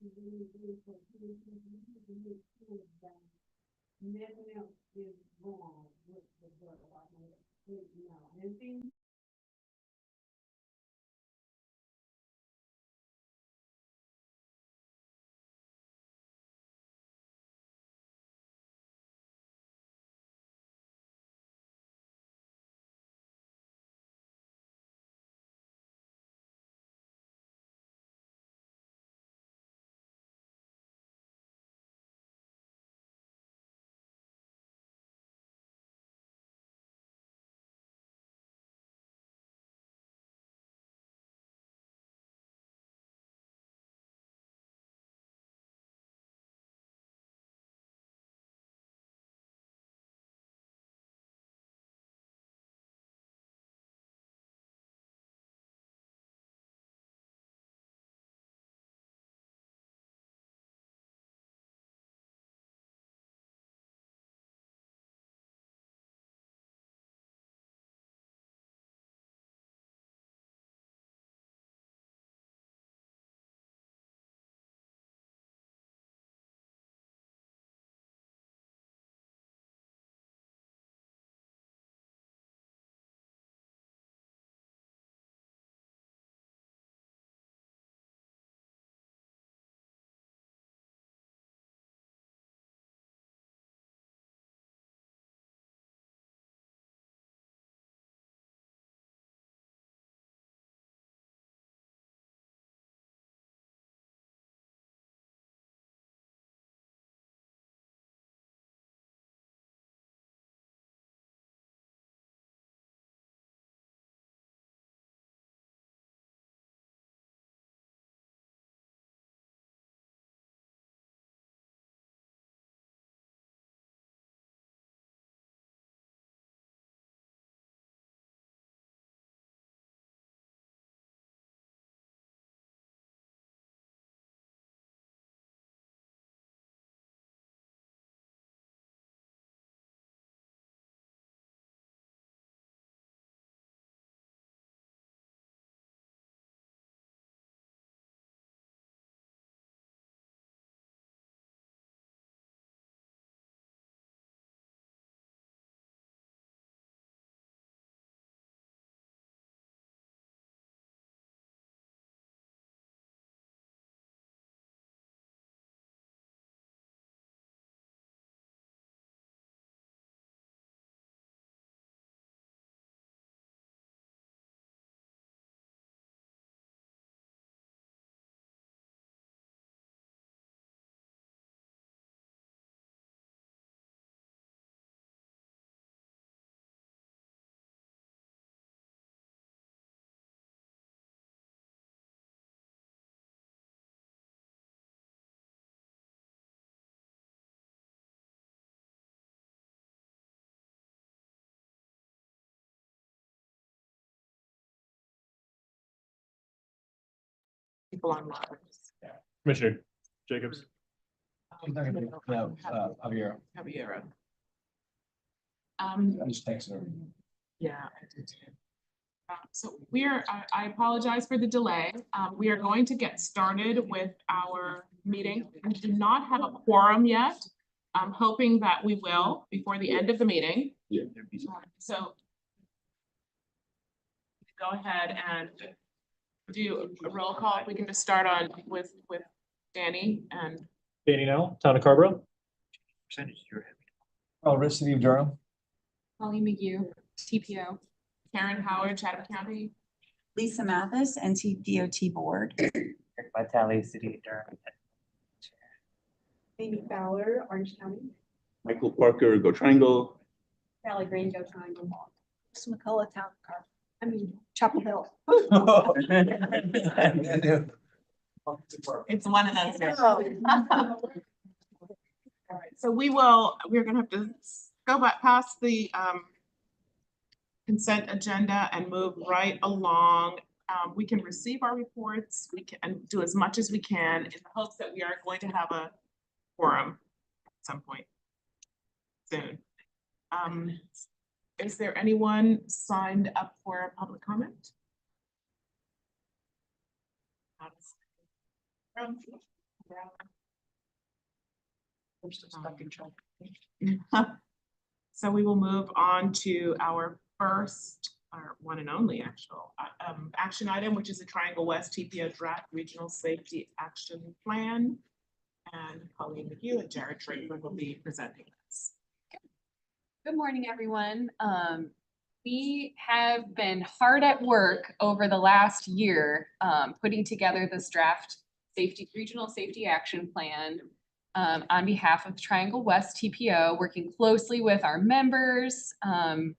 Nothing else is wrong with the drug. Anything people online. Commissioner Jacobs. No, Javier. Javier. I just texted her. Yeah, I did too. So I apologize for the delay. We are going to get started with our meeting. We do not have a quorum yet. I'm hoping that we will before the end of the meeting. Yeah. So go ahead and do a roll call. If we can just start on with Danny and Danny now, Town of Carborough. Oh, Rich City of Durham. Holly McGee, TPO. Karen Howard, Chatham County. Lisa Mathis, NCDOT Board. Vitale, City of Durham. Amy Fowler, Orange County. Michael Parker, Go Triangle. Sally Green, Go Triangle. Chris McCullough, Town Car. Chapel Hill. It's one of those. All right, so we're gonna have to go back past the consent agenda and move right along. We can receive our reports, we can do as much as we can in the hopes that we are going to have a quorum at some point soon. Is there anyone signed up for public comment? So we will move on to our first, our one and only action item, which is the Triangle West TPO Draft Regional Safety Action Plan. And Colleen McHugh and Jared Draper will be presenting this. Good morning, everyone. We have been hard at work over the last year, putting together this draft regional safety action plan on behalf of Triangle West TPO, working closely with our members. And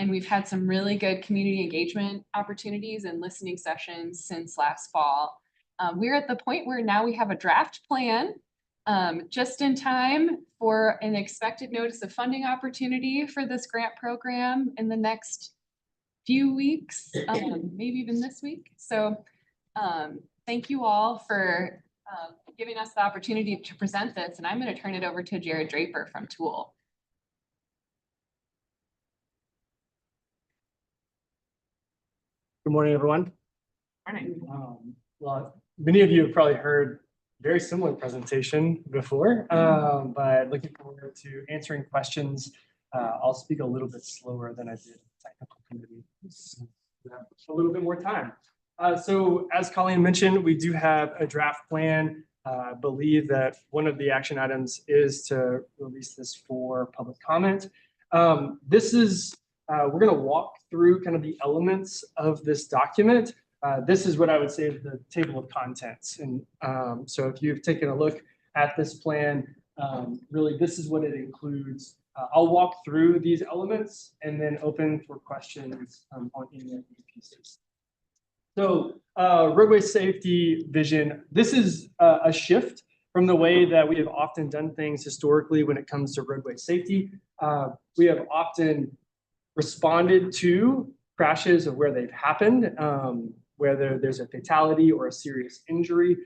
we've had some really good community engagement opportunities and listening sessions since last fall. We're at the point where now we have a draft plan just in time for an expected notice of funding opportunity for this grant program in the next few weeks, maybe even this week. So thank you all for giving us the opportunity to present this, and I'm going to turn it over to Jared Draper from Tool. Good morning, everyone. Morning. Well, many of you have probably heard a very similar presentation before, but looking forward to answering questions. I'll speak a little bit slower than I did in the technical committee. So we have a little bit more time. So as Colleen mentioned, we do have a draft plan. I believe that one of the action items is to release this for public comment. This is, we're going to walk through kind of the elements of this document. This is what I would say is the table of contents. And so if you've taken a look at this plan, really this is what it includes. I'll walk through these elements and then open for questions on any of these pieces. So roadway safety vision, this is a shift from the way that we have often done things historically when it comes to roadway safety. We have often responded to crashes of where they've happened, whether there's a fatality or a serious injury,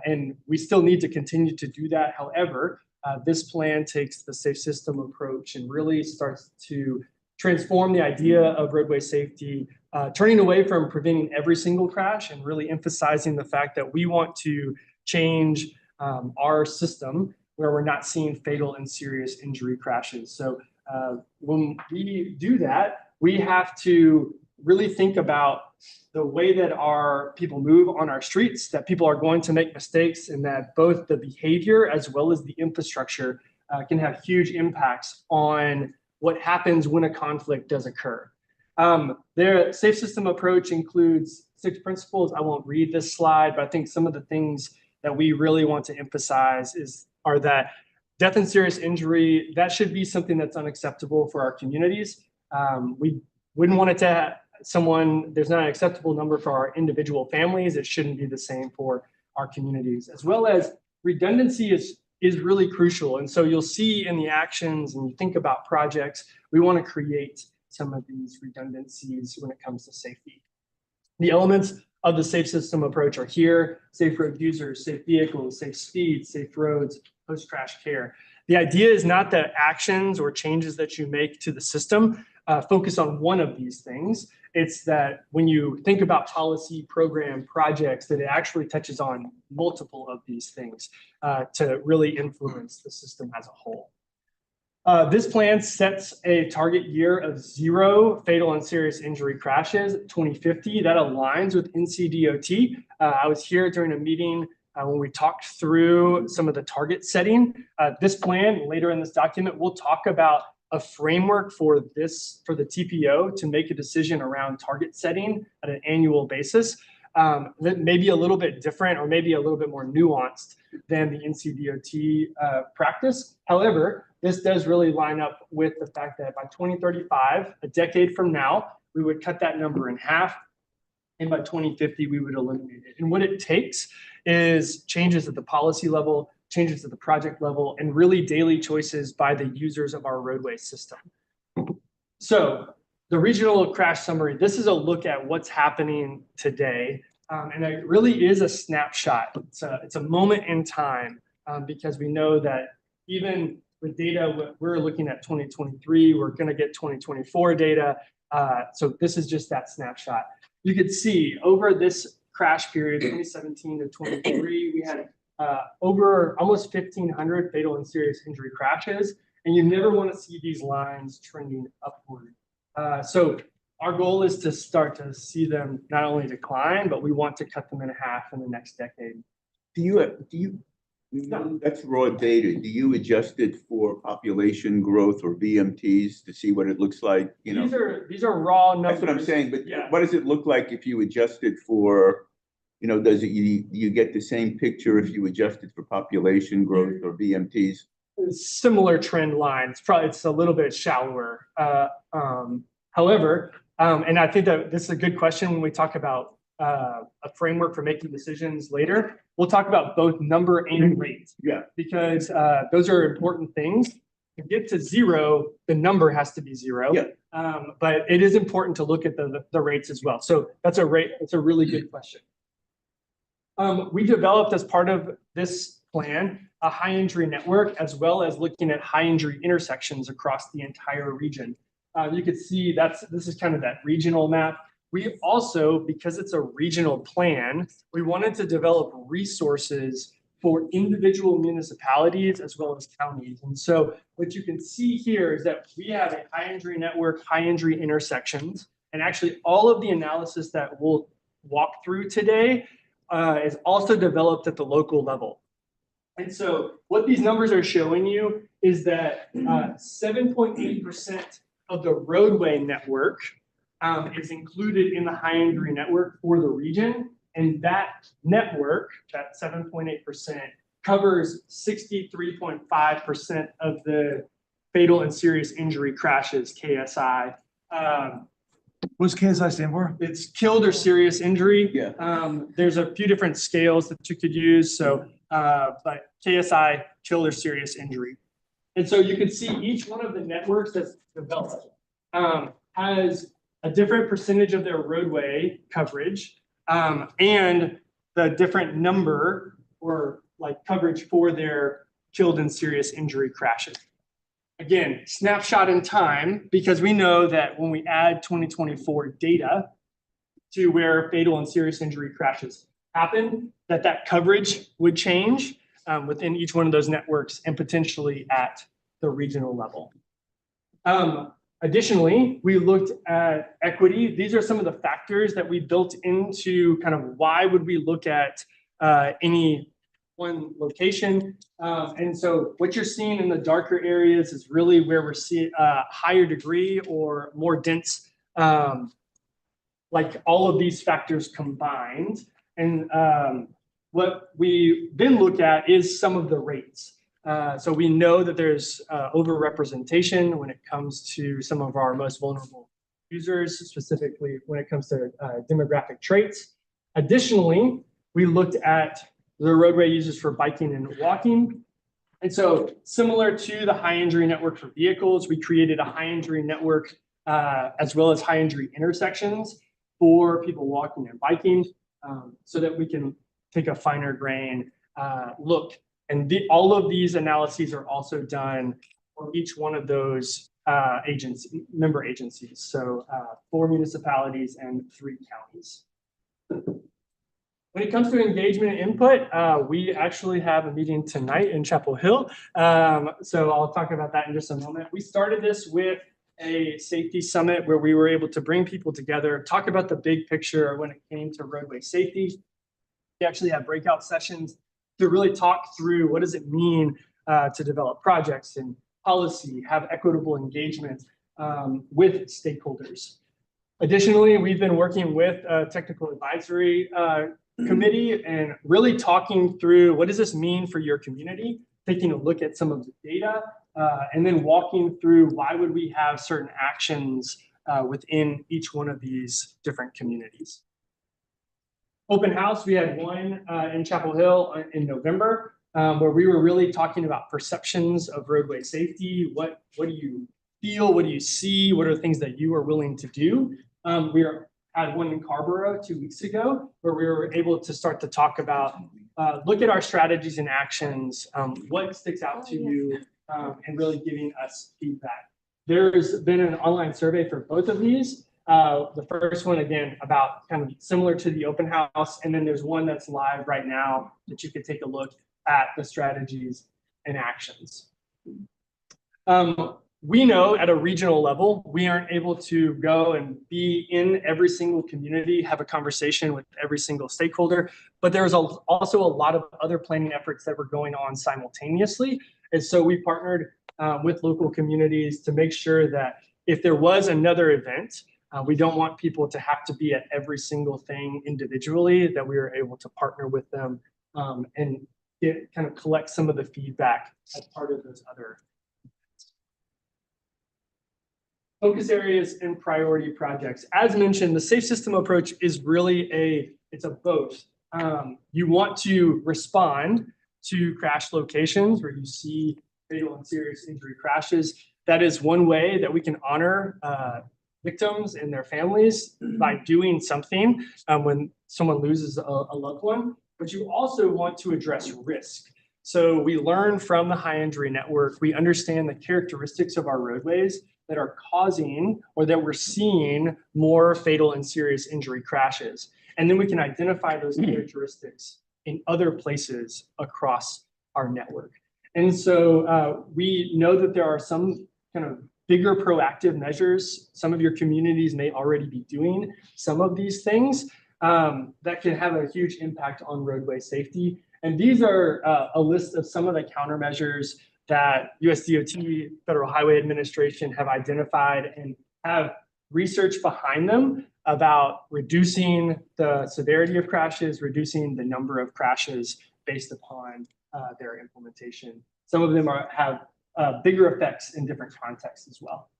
and we still need to continue to do that. However, this plan takes the safe system approach and really starts to transform the idea of roadway safety, turning away from preventing every single crash and really emphasizing the fact that we want to change our system where we're not seeing fatal and serious injury crashes. So when we do that, we have to really think about the way that our people move on our streets, that people are going to make mistakes, and that both the behavior as well as the infrastructure can have huge impacts on what happens when a conflict does occur. Their safe system approach includes 6 principles. I won't read this slide, but I think some of the things that we really want to emphasize are that death and serious injury, that should be something that's unacceptable for our communities. We wouldn't want it to there's not an acceptable number for our individual families. It shouldn't be the same for our communities, as well as redundancy is really crucial. And so you'll see in the actions, and you think about projects, we want to create some of these redundancies when it comes to safety. The elements of the safe system approach are here: safe road users, safe vehicles, safe speed, safe roads, post-crash care. The idea is not that actions or changes that you make to the system focus on one of these things. It's that when you think about policy, program, projects, that it actually touches on multiple of these things to really influence the system as a whole. This plan sets a target year of 0 fatal and serious injury crashes, 2050. That aligns with NCDOT. I was here during a meeting when we talked through some of the target setting. This plan, later in this document, we'll talk about a framework for the TPO to make a decision around target setting at an annual basis that may be a little bit different or maybe a little bit more nuanced than the NCDOT practice. However, this does really line up with the fact that by 2035, a decade from now, we would cut that number in half. And by 2050, we would eliminate it. And what it takes is changes at the policy level, changes at the project level, and really daily choices by the users of our roadway system. So the regional crash summary, this is a look at what's happening today. And it really is a snapshot. It's a moment in time because we know that even with data, we're looking at 2023, we're going to get 2024 data. So this is just that snapshot. You could see over this crash period, 2017 to 23, we had over almost 1,500 fatal and serious injury crashes, and you never want to see these lines trending upward. So our goal is to start to see them not only decline, but we want to cut them in half in the next decade. That's raw data. Do you adjust it for population growth or VMTs to see what it looks like? You know, These are raw numbers. that's what I'm saying, but Yeah. what does it look like if you adjust it for, you know, does it, you get the same picture if you adjust it for population growth or VMTs? Similar trend lines. It's a little bit shallower. However, and I think that this is a good question when we talk about a framework for making decisions later. We'll talk about both number and rate. Yeah. Because those are important things. To get to zero, the number has to be zero. Yeah. But it is important to look at the rates as well. So that's a rate. It's a really good question. We developed as part of this plan a high injury network, as well as looking at high injury intersections across the entire region. You can see this is kind of that regional map. We also, because it's a regional plan, we wanted to develop resources for individual municipalities as well as counties. And so what you can see here is that we have a high injury network, high injury intersections, and actually all of the analysis that we'll walk through today is also developed at the local level. And so what these numbers are showing you is that 7.8% of the roadway network is included in the high injury network for the region. And that network, that 7.8%, covers 63.5% of the fatal and serious injury crashes, KSI. What's KSI stand for? It's killed or serious injury. Yeah. There's a few different scales that you could use. So, but KSI, killed or serious injury. And so you can see each one of the networks that's developed has a different percentage of their roadway coverage and the different number or like coverage for their killed and serious injury crashes. Again, snapshot in time, because we know that when we add 2024 data to where fatal and serious injury crashes happen, that coverage would change within each one of those networks and potentially at the regional level. Additionally, we looked at equity. These are some of the factors that we built into kind of why would we look at any one location. And so what you're seeing in the darker areas is really where we're seeing a higher degree or more dense, like all of these factors combined. And what we then look at is some of the rates. So we know that there's overrepresentation when it comes to some of our most vulnerable users, specifically when it comes to demographic traits. Additionally, we looked at the roadway users for biking and walking. And so similar to the high injury network for vehicles, we created a high injury network as well as high injury intersections for people walking and biking so that we can take a finer grain look. And all of these analyses are also done for each one of those member agencies. So 4 municipalities and 3 counties. When it comes to engagement and input, we actually have a meeting tonight in Chapel Hill. So I'll talk about that in just a moment. We started this with a safety summit where we were able to bring people together, talk about the big picture when it came to roadway safety. We actually have breakout sessions to really talk through what does it mean to develop projects and policy, have equitable engagement with stakeholders. Additionally, we've been working with a technical advisory committee and really talking through what does this mean for your community, taking a look at some of the data, and then walking through why would we have certain actions within each one of these different communities. Open house, we had one in Chapel Hill in November, where we were really talking about perceptions of roadway safety. What do you feel? What do you see? What are the things that you are willing to do? We had one in Carborough 2 weeks ago, where we were able to start to talk about, look at our strategies and actions, what sticks out to you, and really giving us feedback. There's been an online survey for both of these. The first one, again, about kind of similar to the open house. And then there's one that's live right now that you could take a look at the strategies and actions. We know at a regional level, we aren't able to go and be in every single community, have a conversation with every single stakeholder, but there's also a lot of other planning efforts that were going on simultaneously. And so we partnered with local communities to make sure that if there was another event, we don't want people to have to be at every single thing individually, that we were able to partner with them and kind of collect some of the feedback as part of those other focus areas and priority projects. As mentioned, the safe system approach is really it's a both. You want to respond to crash locations where you see fatal and serious injury crashes. That is one way that we can honor victims and their families by doing something when someone loses a loved one. But you also want to address risk. So we learn from the high injury network, we understand the characteristics of our roadways that are causing or that we're seeing more fatal and serious injury crashes. And then we can identify those characteristics in other places across our network. And so we know that there are some kind of bigger proactive measures. Some of your communities may already be doing some of these things that can have a huge impact on roadway safety. And these are a list of some of the countermeasures that USDOT, Federal Highway Administration have identified and have research behind them about reducing the severity of crashes, reducing the number of crashes based upon their implementation. Some of them have bigger effects in different contexts as well.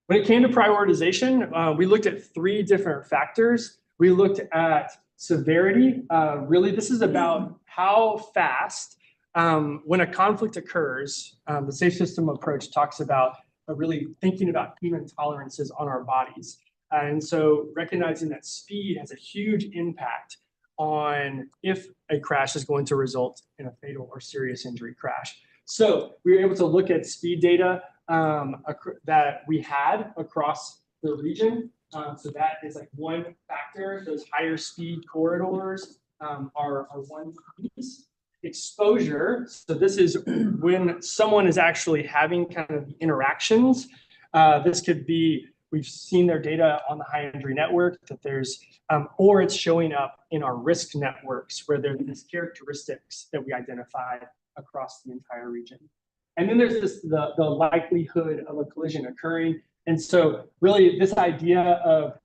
When it came to prioritization, we looked at 3 different factors. We looked at severity. Really, this is about how fast, when a conflict occurs, the safe system approach talks about really thinking about human tolerances on our bodies. And so recognizing that speed has a huge impact on if a crash is going to result in a fatal or serious injury crash. So we were able to look at speed data that we had across the region. So that is like one factor. Those higher speed corridors are one piece. Exposure, so this is when someone is actually having kind of interactions. This could be, we've seen their data on the high injury network that there's, or it's showing up in our risk networks where there's these characteristics that we identified across the entire region. And then there's the likelihood of a collision occurring. And so really this idea of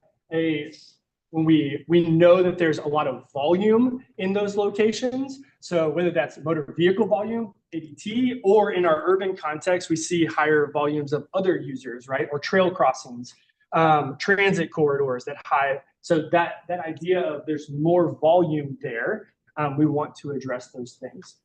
when we know that there's a lot of volume in those locations. So whether that's motor vehicle volume, ADT, or in our urban context, we see higher volumes of other users, right? Or trail crossings, transit corridors that high. So that idea of there's more volume there, we want to address those things.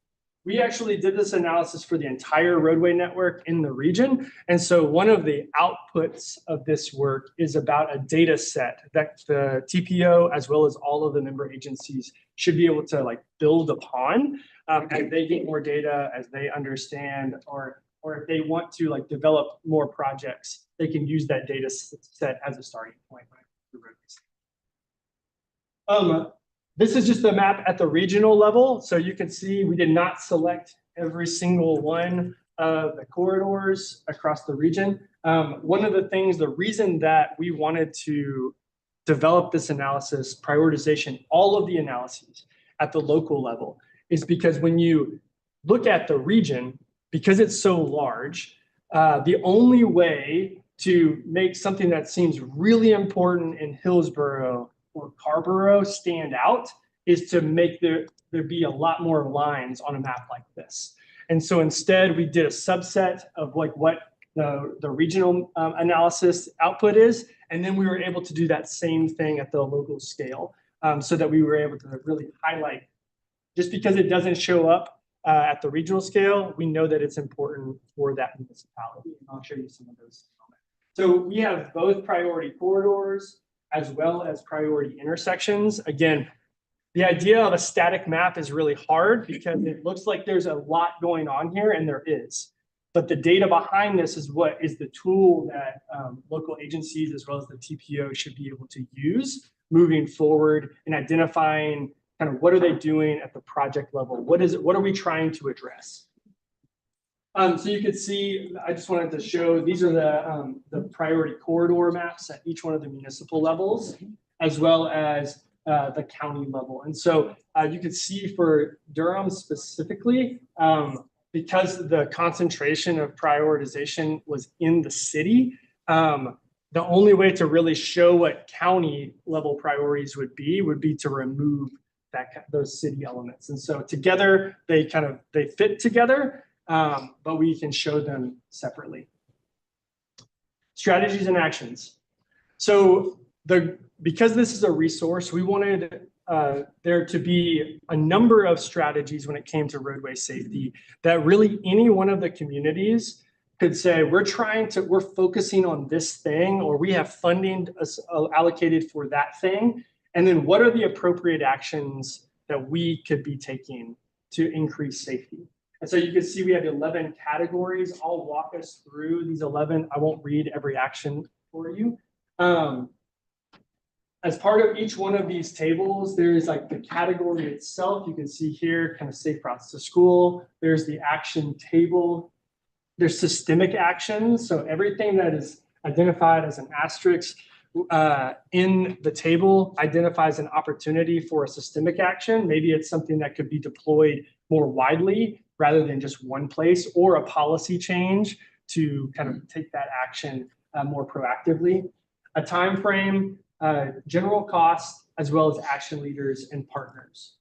We actually did this analysis for the entire roadway network in the region. And so one of the outputs of this work is about a data set that the TPO, as well as all of the member agencies, should be able to build upon as they get more data, as they understand, or if they want to develop more projects, they can use that data set as a starting point. This is just a map at the regional level. So you can see we did not select every single one of the corridors across the region. One of the things, the reason that we wanted to develop this analysis, prioritization, all of the analyses at the local level is because when you look at the region, because it's so large, the only way to make something that seems really important in Hillsborough or Carrboro stand out is to make there be a lot more lines on a map like this. And so instead we did a subset of what the regional analysis output is. And then we were able to do that same thing at the local scale so that we were able to really highlight, just because it doesn't show up at the regional scale, we know that it's important for that municipality. And I'll show you some of those in a moment. So we have both priority corridors as well as priority intersections. Again, the idea of a static map is really hard because it looks like there's a lot going on here, and there is. But the data behind this is what is the tool that local agencies as well as the TPO should be able to use moving forward in identifying kind of what are they doing at the project level? What are we trying to address? So you can see, I just wanted to show, these are the priority corridor maps at each one of the municipal levels, as well as the county level. And so you can see for Durham specifically, because the concentration of prioritization was in the city, the only way to really show what county level priorities would be to remove those city elements. And so together, they fit together, but we can show them separately. Strategies and actions. So because this is a resource, we wanted there to be a number of strategies when it came to roadway safety that really any one of the communities could say, we're focusing on this thing, or we have funding allocated for that thing. And then what are the appropriate actions that we could be taking to increase safety? And so you can see we have 11 categories. I'll walk us through these 11. I won't read every action for you. As part of each one of these tables, there's like the category itself. You can see here kind of safe routes to school. There's the action table. There's systemic actions. So everything that is identified as an asterisk in the table identifies an opportunity for a systemic action. Maybe it's something that could be deployed more widely rather than just one place, or a policy change to kind of take that action more proactively. A time frame, general costs, as well as action leaders and partners.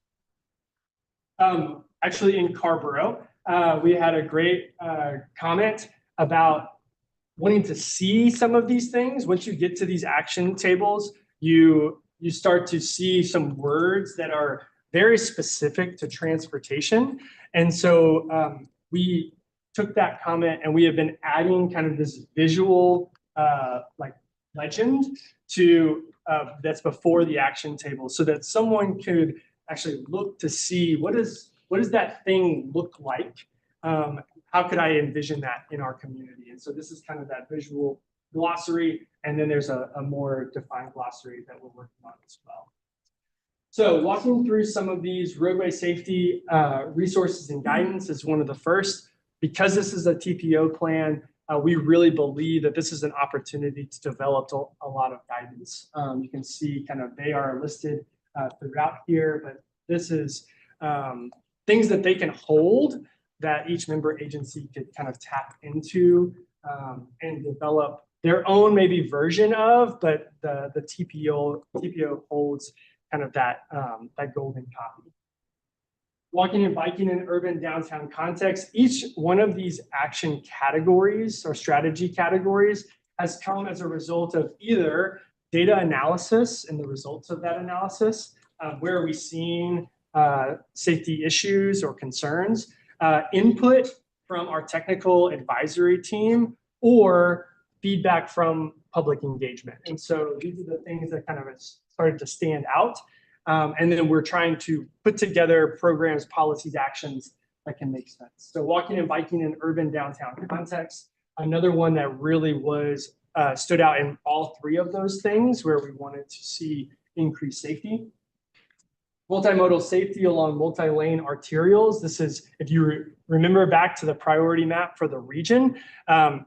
Actually, in Carborough, we had a great comment about wanting to see some of these things. Once you get to these action tables, you start to see some words that are very specific to transportation. And so we took that comment and we have been adding kind of this visual like legend to that's before the action table, so that someone could actually look to see what does that thing look like? How could I envision that in our community? And so this is kind of that visual glossary, and then there's a more defined glossary that we're working on as well. So walking through some of these roadway safety resources and guidance is one of the first. Because this is a TPO plan, we really believe that this is an opportunity to develop a lot of guidance. You can see kind of they are listed throughout here, but this is things that they can hold that each member agency could kind of tap into and develop their own maybe version of, but the TPO holds kind of that golden copy. Walking and biking in urban downtown context, each one of these action categories or strategy categories has come as a result of either data analysis and the results of that analysis, where are we seeing safety issues or concerns, input from our technical advisory team, or feedback from public engagement. And so these are the things that kind of started to stand out. And then we're trying to put together programs, policies, actions that can make sense. So walking and biking in urban downtown context, another one that really was stood out in all three of those things where we wanted to see increased safety. Multimodal safety along multi-lane arterials. This is, if you remember back to the priority map for the region,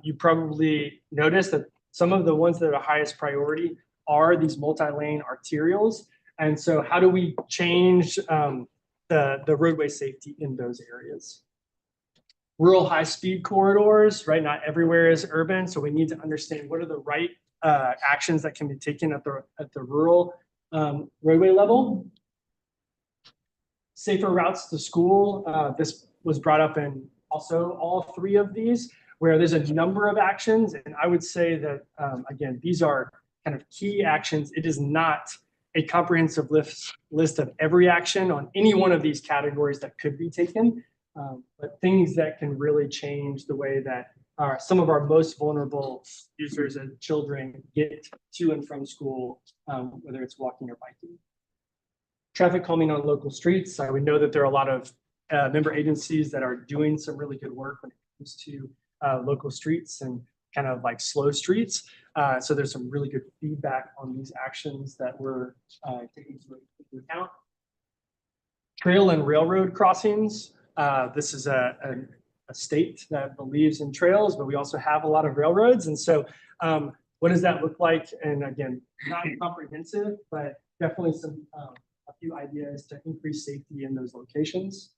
you probably noticed that some of the ones that are highest priority are these multi-lane arterials. And so how do we change the roadway safety in those areas? Rural high-speed corridors, right? Not everywhere is urban, so we need to understand what are the right actions that can be taken at the rural roadway level. Safer routes to school. This was brought up in also all three of these, where there's a number of actions. And I would say that, again, these are kind of key actions. It is not a comprehensive list of every action on any one of these categories that could be taken, but things that can really change the way that some of our most vulnerable users and children get to and from school, whether it's walking or biking. Traffic calming on local streets. We know that there are a lot of member agencies that are doing some really good work when it comes to local streets and kind of like slow streets. So there's some really good feedback on these actions that we're taking into account. Trail and railroad crossings. This is a state that believes in trails, but we also have a lot of railroads. And so what does that look like? And again, not comprehensive, but definitely some a few ideas to increase safety in those locations.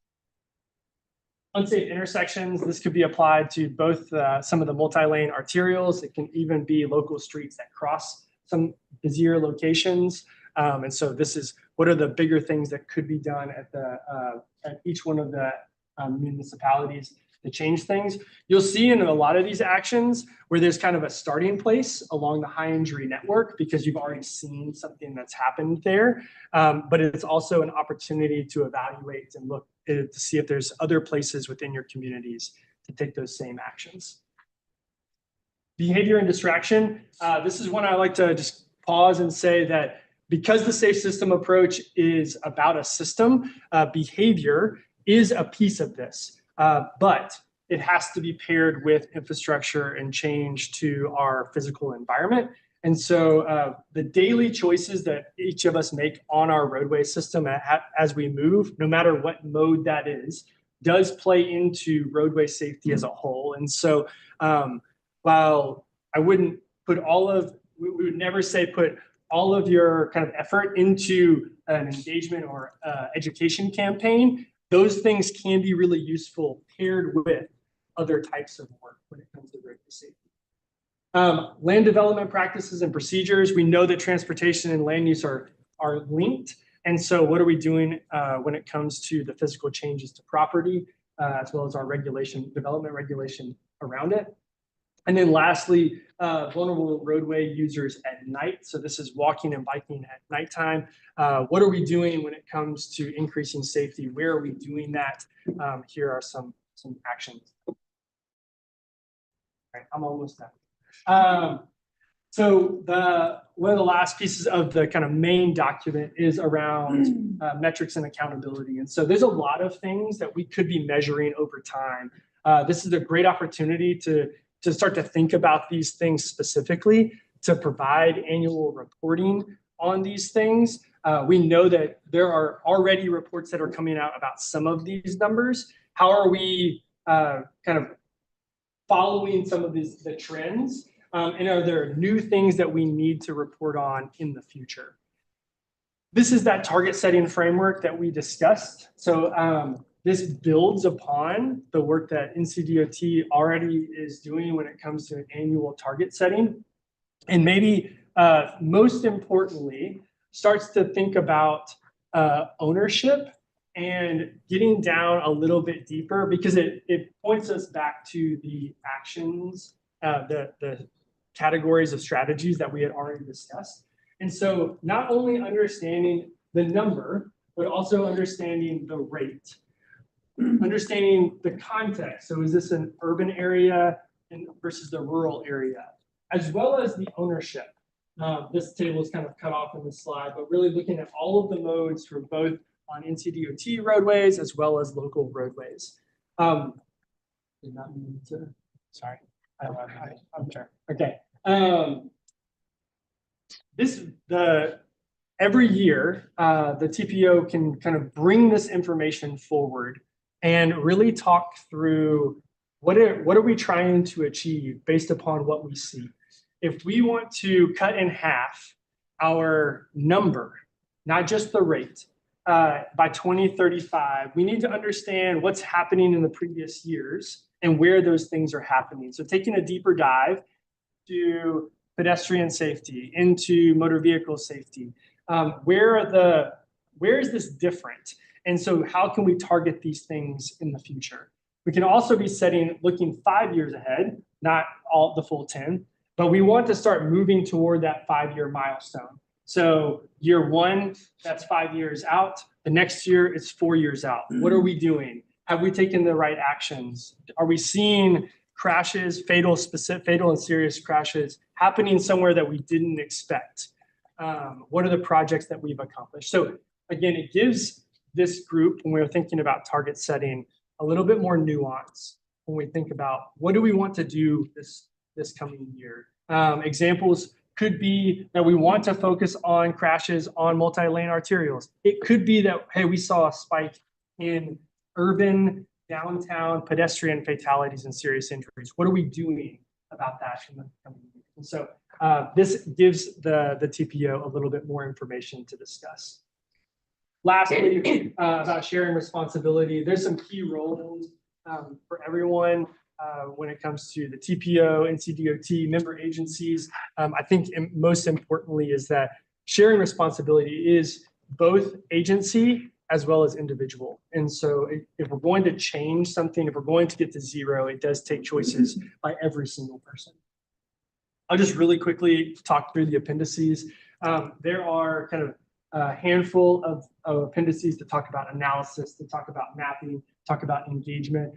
Unsafe intersections, this could be applied to both some of the multi-lane arterials. It can even be local streets that cross some busier locations. And so this is what are the bigger things that could be done at each one of the municipalities to change things. You'll see in a lot of these actions where there's kind of a starting place along the high injury network because you've already seen something that's happened there. But it's also an opportunity to evaluate and look to see if there's other places within your communities to take those same actions. Behavior and distraction. This is one I like to just pause and say that because the safe system approach is about a system, behavior is a piece of this. But it has to be paired with infrastructure and change to our physical environment. And so the daily choices that each of us make on our roadway system as we move, no matter what mode that is, does play into roadway safety as a whole. And so while I wouldn't put we would never say put all of your kind of effort into an engagement or education campaign, those things can be really useful paired with other types of work when it comes to roadway safety. Land development practices and procedures. We know that transportation and land use are linked. And so what are we doing when it comes to the physical changes to property, as well as our development regulation around it? And then lastly, vulnerable roadway users at night. So this is walking and biking at nighttime. What are we doing when it comes to increasing safety? Where are we doing that? Here are some actions. All right, I'm almost done. So one of the last pieces of the kind of main document is around metrics and accountability. And so there's a lot of things that we could be measuring over time. This is a great opportunity to start to think about these things specifically, to provide annual reporting on these things. We know that there are already reports that are coming out about some of these numbers. How are we kind of following some of the trends? And are there new things that we need to report on in the future? This is that target setting framework that we discussed. So this builds upon the work that NCDOT already is doing when it comes to an annual target setting. And maybe most importantly, starts to think about ownership and getting down a little bit deeper because it points us back to the actions, the categories of strategies that we had already discussed. And so not only understanding the number, but also understanding the rate, understanding the context. So is this an urban area versus the rural area, as well as the ownership. This table is kind of cut off in the slide, but really looking at all of the modes for both on NCDOT roadways as well as local roadways. Did not mean to, sorry. I'm sure. Okay. Every year, the TPO can kind of bring this information forward and really talk through what are we trying to achieve based upon what we see. If we want to cut in half our number, not just the rate, by 2035, we need to understand what's happening in the previous years and where those things are happening. So taking a deeper dive to pedestrian safety, into motor vehicle safety, where is this different? And so how can we target these things in the future? We can also be looking 5 years ahead, not all the full 10, but we want to start moving toward that 5-year milestone. So year one, that's 5 years out. The next year, it's 4 years out. What are we doing? Have we taken the right actions? Are we seeing crashes, fatal and serious crashes happening somewhere that we didn't expect? What are the projects that we've accomplished? So again, it gives this group, when we're thinking about target setting, a little bit more nuance when we think about what do we want to do this coming year. Examples could be that we want to focus on crashes on multi-lane arterials. It could be that, hey, we saw a spike in urban downtown pedestrian fatalities and serious injuries. What are we doing about that in the coming year? And so this gives the TPO a little bit more information to discuss. Lastly, about sharing responsibility, there's some key roles for everyone when it comes to the TPO, NCDOT, member agencies. I think most importantly is that sharing responsibility is both agency as well as individual. And so if we're going to change something, if we're going to get to zero, it does take choices by every single person. I'll just really quickly talk through the appendices. There are kind of a handful of appendices to talk about analysis, to talk about mapping, talk about engagement.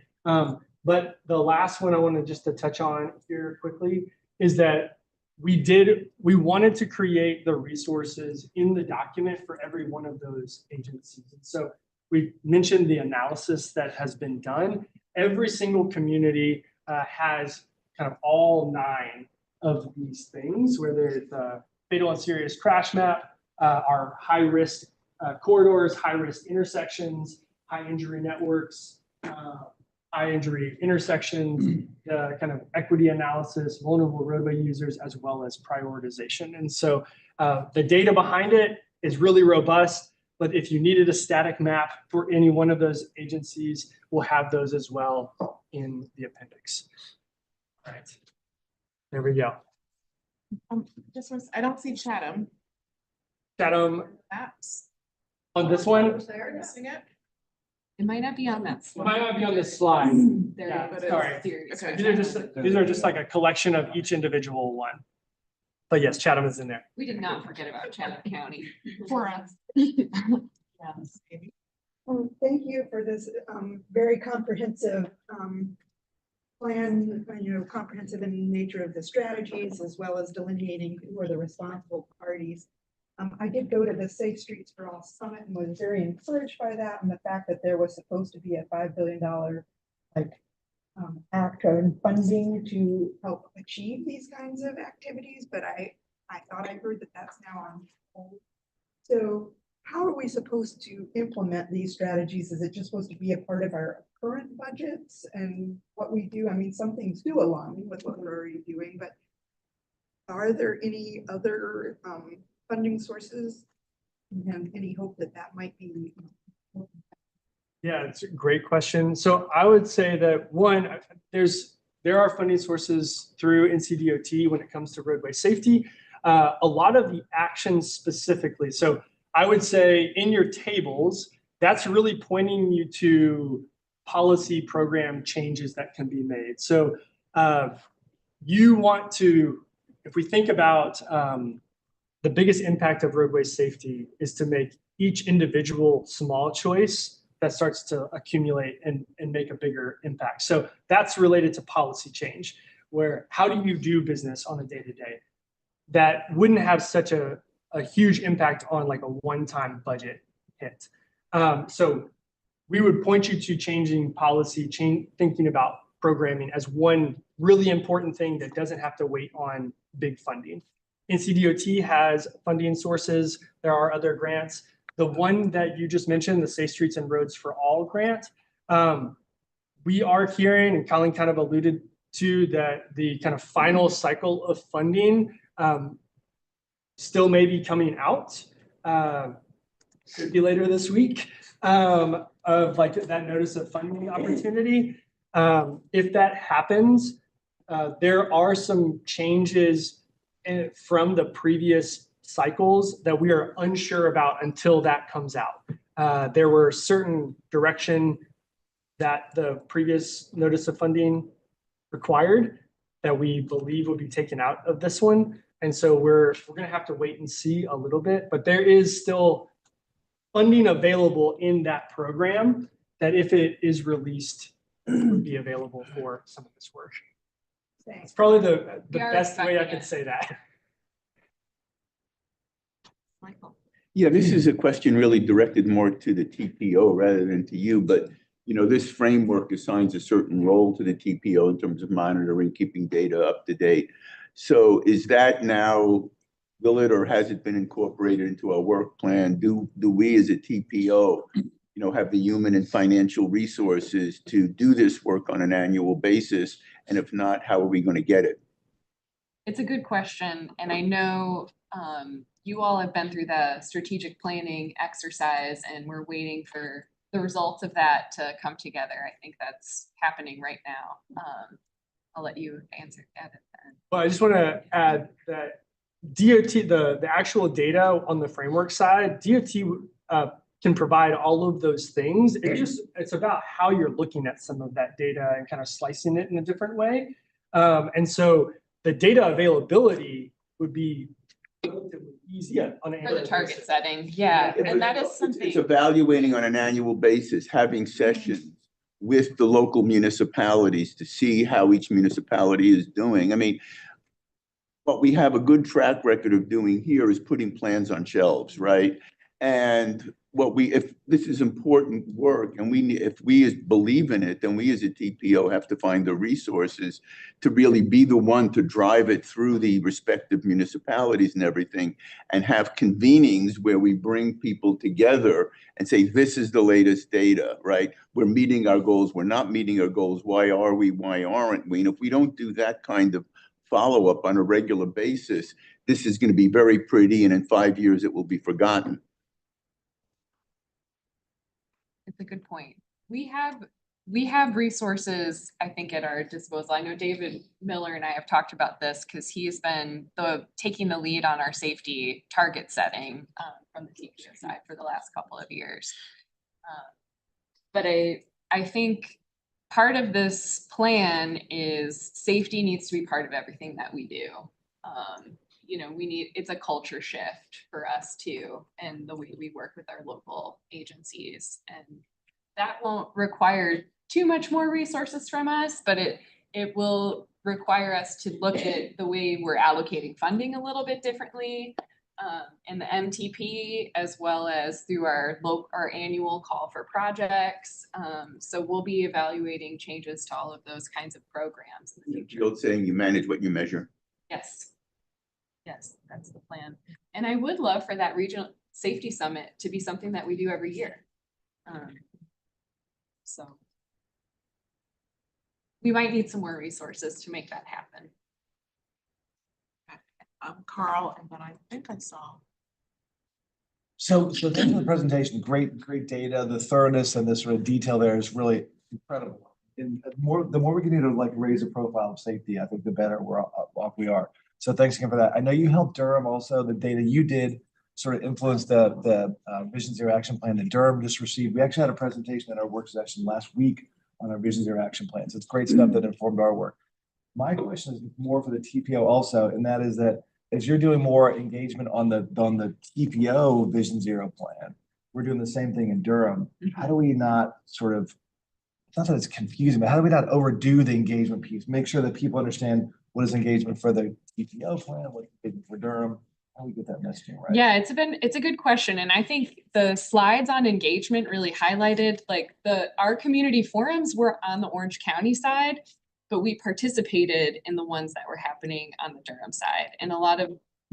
But the last one I wanted just to touch on here quickly is that we wanted to create the resources in the document for every one of those agencies. And so we mentioned the analysis that has been done. Every single community has kind of all 9 of these things, whether it's a fatal and serious crash map, our high-risk corridors, high-risk intersections, high injury networks, high injury intersections, kind of equity analysis, vulnerable roadway users, as well as prioritization. And so the data behind it is really robust, but if you needed a static map for any one of those agencies, we'll have those as well in the appendix. All right, there we go. I don't see Chatham Chatham maps. on this one. Missing it? It might not be on that It slide. might not be on this slide. There Yeah, it is. sorry. Serious. Okay. These are just like a collection of each individual one. But yes, Chatham is in there. We did not forget about Chatham County. For us. Yes. Thank you for this very comprehensive plan, comprehensive in nature of the strategies as well as delineating who are the responsible parties. I did go to the Safe Streets for All Summit and was very encouraged by that and the fact that there was supposed to be a $5 billion act on funding to help achieve these kinds of activities, but I thought I heard that that's now on hold. So how are we supposed to implement these strategies? Is it just supposed to be a part of our current budgets and what we do? I mean, some things do align with what we're already doing, but are there any other funding sources and any hope that that might be? Yeah, it's a great question. So I would say that one, there are funding sources through NCDOT when it comes to roadway safety. A lot of the actions specifically. So I would say in your tables, that's really pointing you to policy program changes that can be made. So you want to, if we think about the biggest impact of roadway safety is to make each individual small choice that starts to accumulate and make a bigger impact. So that's related to policy change, where how do you do business on a day-to-day that wouldn't have such a huge impact on like a one-time budget hit. So we would point you to changing policy, thinking about programming as one really important thing that doesn't have to wait on big funding. NCDOT has funding sources. There are other grants. The one that you just mentioned, the Safe Streets and Roads for All grant, we are hearing, and Colleen kind of alluded to, that the kind of final cycle of funding still may be coming out. Could be later this week, of like that notice of funding opportunity. If that happens, there are some changes from the previous cycles that we are unsure about until that comes out. There were certain direction that the previous notice of funding required that we believe will be taken out of this one. And so we're going to have to wait and see a little bit, but there is still funding available in that program that if it is released, would be available for some of this work. It's probably the best way I could say that. Michael. Yeah, this is a question really directed more to the TPO rather than to you, but this framework assigns a certain role to the TPO in terms of monitoring, keeping data up to date. So is that now, will it or has it been incorporated into our work plan? Do we as a TPO, have the human and financial resources to do this work on an annual basis? And if not, how are we going to get it? It's a good question, and I know you all have been through the strategic planning exercise, and we're waiting for the results of that to come together. I think that's happening right now. I'll let you answer that. Well, I just want to add that DOT, the actual data on the framework side, DOT can provide all of those things. It's about how you're looking at some of that data and kind of slicing it in a different way. And so the data availability would be relatively easy on an For the annual target basis. setting, yeah, and that is something. It's evaluating on an annual basis, having sessions with the local municipalities to see how each municipality is doing. I mean, what we have a good track record of doing here is putting plans on shelves, right? And if this is important work and if we believe in it, then we as a TPO have to find the resources to really be the one to drive it through the respective municipalities and everything, and have convenings where we bring people together and say, this is the latest data, right? We're meeting our goals. We're not meeting our goals. Why are we? Why aren't we? And if we don't do that kind of follow-up on a regular basis, this is going to be very pretty, and in 5 years it will be forgotten. It's a good point. We have resources, I think, at our disposal. I know David Miller and I have talked about this because he's been taking the lead on our safety target setting from the TPO side for the last couple of years. But I think part of this plan is safety needs to be part of everything that we do. It's a culture shift for us too, and the way we work with our local agencies. And that won't require too much more resources from us, but it will require us to look at the way we're allocating funding a little bit differently in the MTP, as well as through our annual call for projects. So we'll be evaluating changes to all of those kinds of programs in the future. The old saying, you manage what you measure. Yes, that's the plan. And I would love for that regional safety summit to be something that we do every year. So we might need some more resources to make that happen. Carl, and then I think I saw. So thanks for the presentation. Great data. The thoroughness and the sort of detail there is really incredible. And the more we can do to like raise the profile of safety, I think the better off we are. So thanks again for that. I know you helped Durham also. The data you did sort of influenced the Vision Zero action plan that Durham just received. We actually had a presentation at our work session last week on our Vision Zero action plan. So it's great stuff that informed our work. My question is more for the TPO also, and that is that as you're doing more engagement on the TPO Vision Zero plan, we're doing the same thing in Durham. How do we not sort of, it's not that it's confusing, but how do we not overdo the engagement piece? Make sure that people understand what is engagement for the TPO plan, what is for Durham, how do we get that messaging right? Yeah, it's a good question. And I think the slides on engagement really highlighted our community forums were on the Orange County side, but we participated in the ones that were happening on the Durham side. And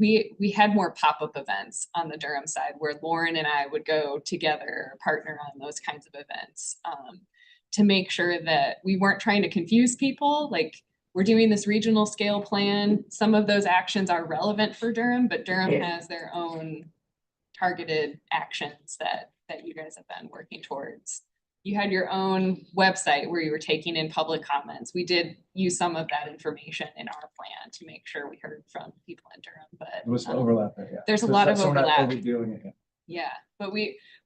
we had more pop-up events on the Durham side where Lauren and I would go together, partner on those kinds of events to make sure that we weren't trying to confuse people. Like, we're doing this regional scale plan. Some of those actions are relevant for Durham, but Durham has their own targeted actions that you guys have been working towards. You had your own website where you were taking in public comments. We did use some of that information in our plan to make sure we heard from people in Durham, but There was overlap there, yeah. There's a lot of So we're not overlap. overdoing it, yeah. Yeah, but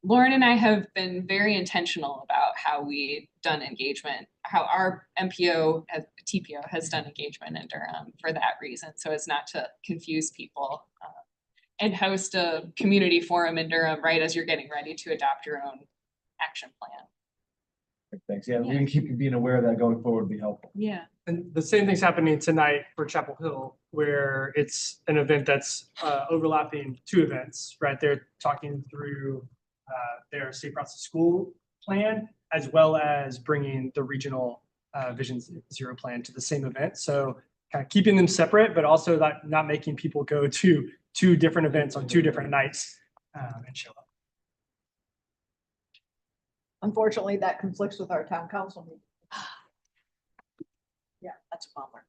Lauren and I have been very intentional about how we've done engagement, how our TPO has done engagement in Durham for that reason, so as not to confuse people and host a community forum in Durham right as you're getting ready to adopt your own action plan. Thanks. Yeah, we can keep being aware of that going forward would be helpful. Yeah. And the same thing's happening tonight for Chapel Hill, where it's an event that's overlapping two events, right? They're talking through their safe routes to school plan, as well as bringing the regional Vision Zero plan to the same event. So kind of keeping them separate, but also not making people go to 2 different events on 2 different nights and show up. Unfortunately, that conflicts with our town council meeting. Yeah, that's a bummer.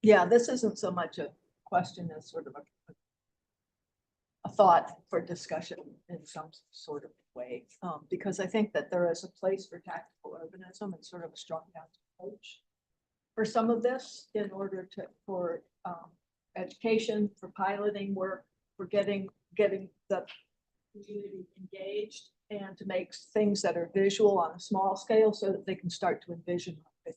Yeah, this isn't so much a question as sort of a thought for discussion in some sort of way, because I think that there is a place for tactical urbanism and sort of a strong down approach for some of this in order for education, for piloting work, for getting the community engaged, and to make things that are visual on a small scale so that they can start to envision things.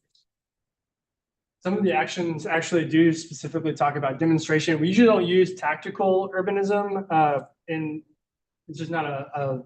Some of the actions actually do specifically talk about demonstration. We usually don't use tactical urbanism, and it's just not a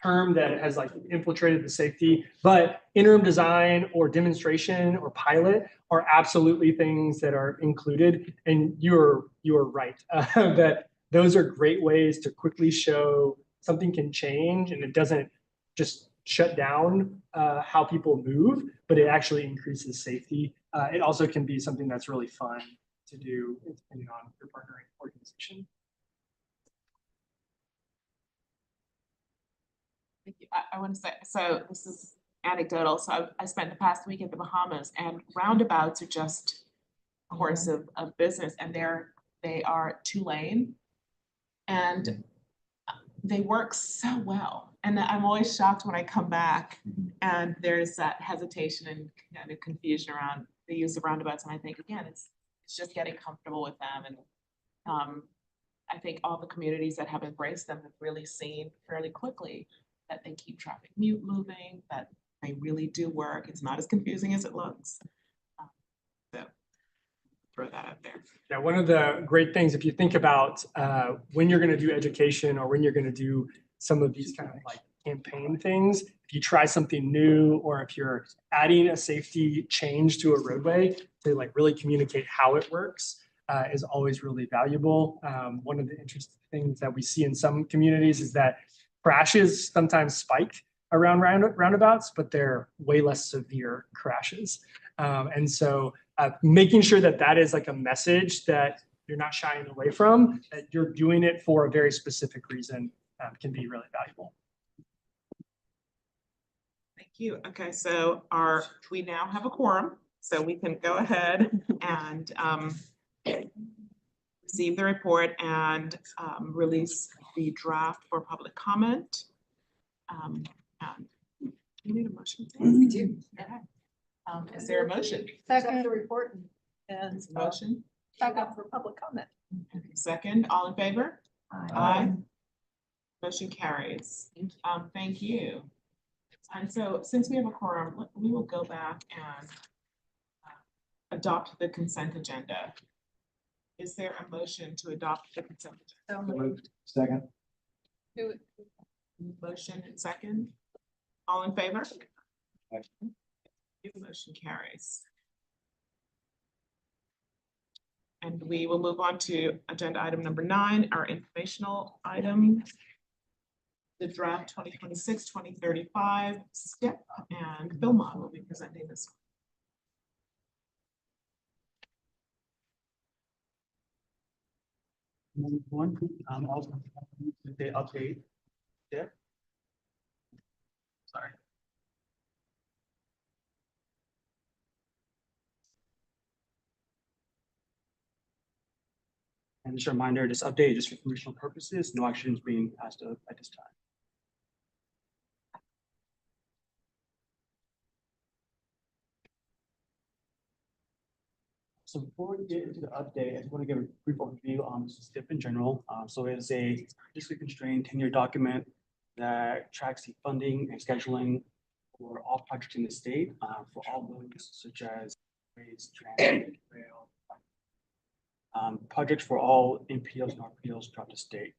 term that has like infiltrated the safety, but interim design or demonstration or pilot are absolutely things that are included. And you're right that those are great ways to quickly show something can change, and it doesn't just shut down how people move, but it actually increases safety. It also can be something that's really fun to do depending on your partnering organization. Thank you. I want to say, so this is anecdotal. So I spent the past week in the Bahamas, and roundabouts are just a course of business, and they are 2-lane, and they work so well. And I'm always shocked when I come back and there's that hesitation and kind of confusion around the use of roundabouts. And I think, again, it's just getting comfortable with them. And I think all the communities that have embraced them have really seen fairly quickly that they keep traffic moving, that they really do work. It's not as confusing as it looks. So throw that out there. Yeah, one of the great things, if you think about when you're going to do education or when you're going to do some of these kind of like campaign things, if you try something new or if you're adding a safety change to a roadway to like really communicate how it works, is always really valuable. One of the interesting things that we see in some communities is that crashes sometimes spike around roundabouts, but they're way less severe crashes. And so making sure that that is like a message that you're not shying away from, that you're doing it for a very specific reason, can be really valuable. Thank you. Okay, so we now have a quorum, so we can go ahead and receive the report and release the draft for public comment. And you need a motion? We do. Okay. Is there a motion? Second the report and Is a motion? back up for public comment. Okay, second, all in favor? Aye. Motion carries. Thank you. And so since we have a quorum, we will go back and adopt the consent agenda. Is there a motion to adopt the consent agenda? So moved. Second. Motion and second. All in favor? Aye. Motion carries. And we will move on to agenda item number 9, our informational item. The draft 2026-2035 STEP, and Philmont will be presenting this. One, also the update. Yeah. Sorry. And just a reminder, this update is just for informational purposes, no action is being passed at this time. So before we get into the update, I just want to give a brief overview on STIP in general. So it's a district constrained 10-year document that tracks the funding and scheduling for all projects in the state, for all modes such as rails, transit, rail, projects for all NPOs and RPOs throughout the state.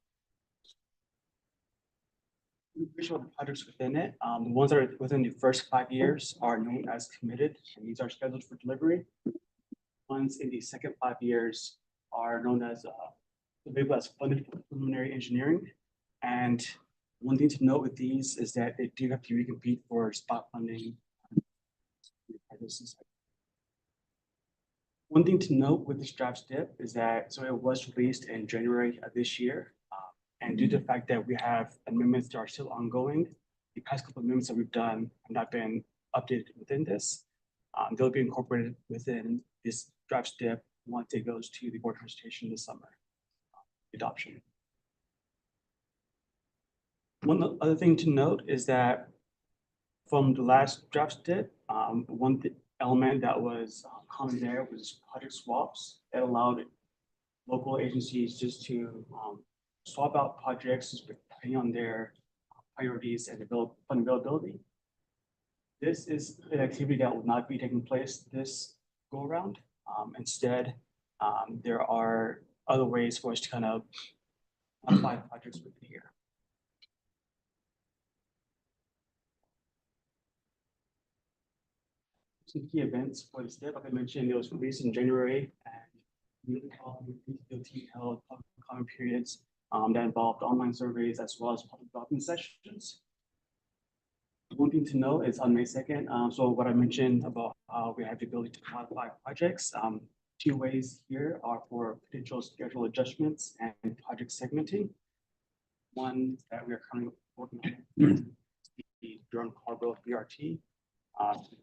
Visual projects within it, the ones that are within the first 5 years are known as committed, and these are scheduled for delivery. Ones in the second 5 years are known as labeled as funded for preliminary engineering, and One thing to note with these is that they do have to recompete for spot funding. One thing to note with this draft STIP is that, so it was released in January of this year. And due to the fact that we have amendments that are still ongoing, the past couple of amendments that we've done have not been updated within this. They'll be incorporated within this draft STIP once it goes to the board presentation this summer. Adoption. One other thing to note is that from the last draft STIP, one element that was common there was project swaps that allowed local agencies just to swap out projects depending on their priorities and fund availability. This is an activity that will not be taking place this go around. Instead, there are other ways for us to kind of modify projects within here. Some key events for the STIP, like I mentioned, it was released in January and the team held public comment periods that involved online surveys as well as public document sessions. One thing to note is on May 2nd, so what I mentioned about how we have the ability to modify projects, two ways here are for potential schedule adjustments and project segmenting. One that we are currently working on the Durham-Carborough BRT,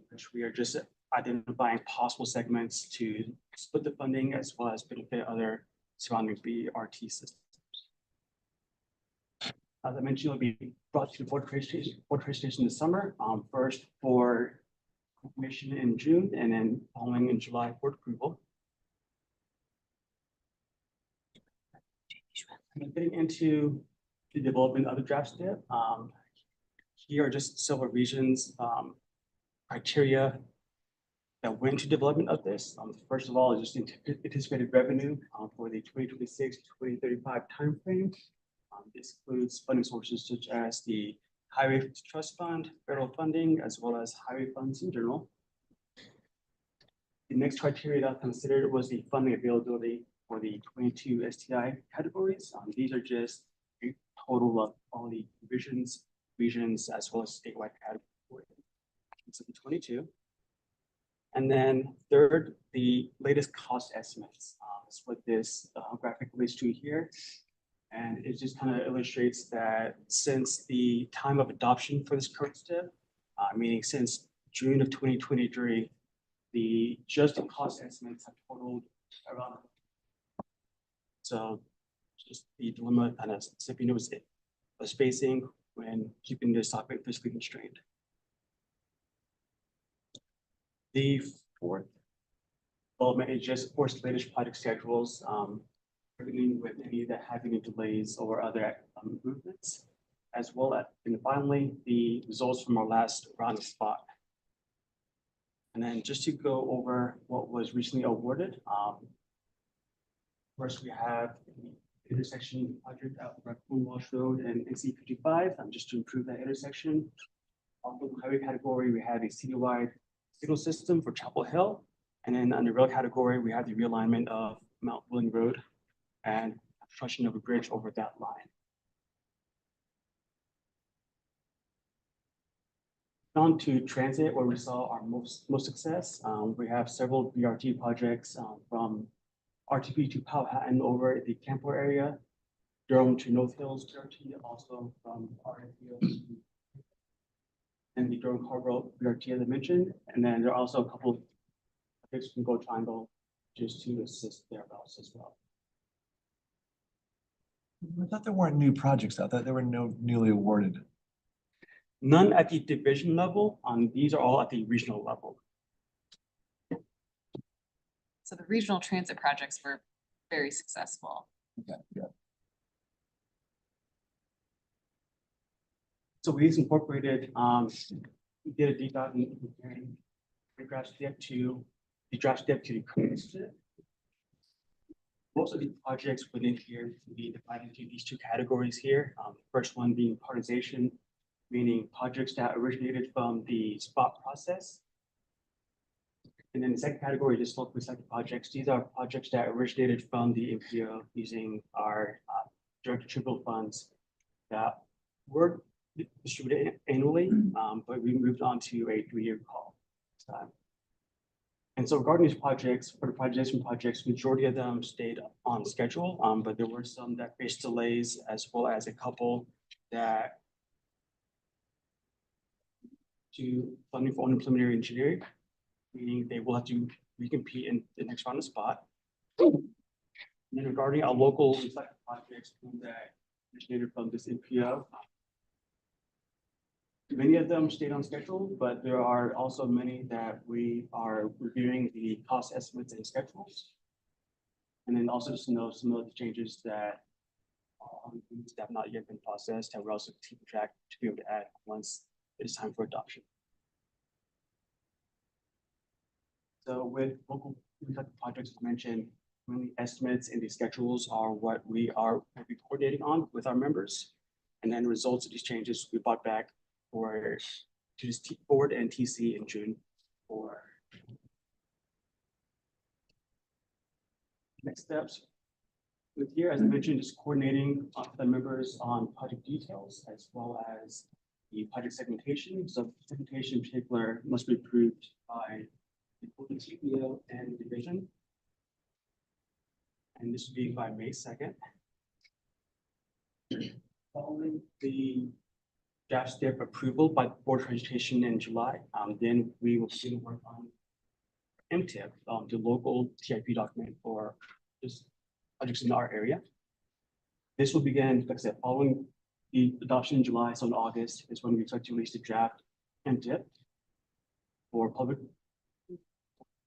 which we are just identifying possible segments to split the funding as well as benefit other surrounding BRT systems. As I mentioned, it will be brought to the board presentation this summer, first for confirmation in June and then following in July for approval. And getting into the development of the draft STIP, here are just several reasons, criteria that went to development of this. First of all, is just anticipated revenue for the 2026 to 2035 timeframe. This includes funding sources such as the Highway Trust Fund, federal funding, as well as highway funds in general. The next criteria that I considered was the funding availability for the 22 STI categories. These are just a total of all the divisions, regions, as well as statewide categories. So the 22. And then third, the latest cost estimates. Is what this graphic relates to here. And it just kind of illustrates that since the time of adoption for this current STIP, meaning since June of 2023, the just cost estimates have totaled around. So just the dilemma kind of sipping into a spacing when keeping this topic fiscally constrained. The fourth development is just, of course, latest project schedules. With any that have any delays or other movements, as well as, and finally, the results from our last round of spot. And then just to go over what was recently awarded. First, we have the intersection project out of Raccoon Walsh Road and NC 55, just to improve that intersection. Also, in the highway category, we have a citywide signal system for Chapel Hill. And then under rail category, we have the realignment of Mount Willing Road and construction of a bridge over that line. On to transit, where we saw our most success. We have several BRT projects from RTP to Powhatan over the Campo area, Durham to North Hills BRT, also from RTP and the Durham-Carborough BRT as I mentioned. And then there are also a couple of projects from Go Triangle just to assist thereabouts as well. I thought there weren't new projects. I thought there were no newly awarded. None at the division level. These are all at the regional level. So the regional transit projects were very successful. Okay, yeah. So we incorporated, we did a deep dive in comparing the draft STIP to the current STIP. Most of the projects within here can be divided into these two categories here. The first one being prioritization, meaning projects that originated from the spot process. And then the second category, just locally selected projects. These are projects that originated from the MPO using our direct attributable funds that were distributed annually, but we moved on to a 3-year call this time. And so regarding these projects, for the projects, majority of them stayed on schedule, but there were some that faced delays, as well as a couple that to funding for preliminary engineering, meaning they will have to recompete in the next round of spot. And then regarding our local recycling projects that originated from this TPO, many of them stayed on schedule, but there are also many that we are reviewing the cost estimates and schedules. And then also just know some of the changes that have not yet been processed, and we're also keeping track to be able to add once it is time for adoption. So with local recycling projects, as mentioned, the estimates and the schedules are what we are coordinating on with our members. And then results of these changes we brought back for to this board and TC in June for next steps. With here, as I mentioned, is coordinating the members on project details as well as the project segmentation. So segmentation in particular must be approved by the TPO and division. And this will be by May 2nd. Following the draft step approval by Board of Education in July, then we will begin work on MTIP, the local TIP document for just projects in our area. This will begin, like I said, following the adoption in July, so in August is when we expect to release the draft MTIP for public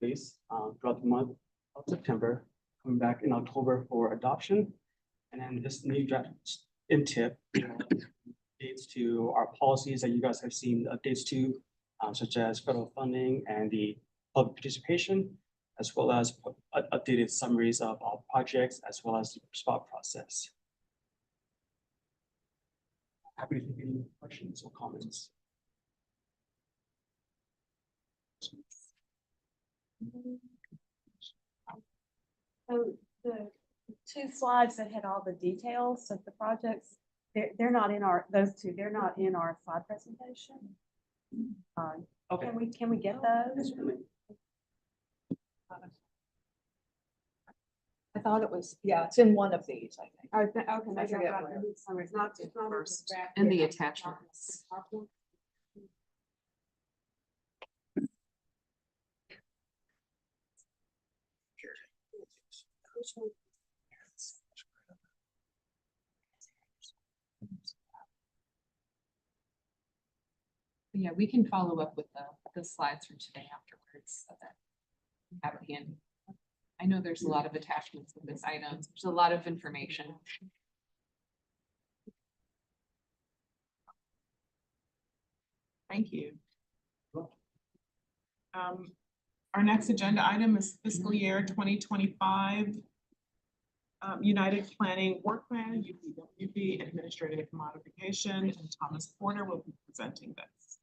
base throughout the month of September, coming back in October for adoption. And then this new draft MTIP updates to our policies that you guys have seen updates to, such as federal funding and the public participation, as well as updated summaries of all projects, as well as the spot process. Happy to take any questions or comments. So the 2 slides that had all the details of the projects, they're not in our, those 2, they're not in our slide presentation. Okay. Can we get those? I thought it was, yeah, it's in one of these, I think. Okay, I forget where. it's not First, in the attachments. Yeah, we can follow up with the slides from today afterwards so that we have it handy. I know there's a lot of attachments with this item. There's a lot of information. Thank you. Our next agenda item is fiscal year 2025 United Planning Work Plan, UPWP Administrative Modification, and Thomas Porter will be presenting this.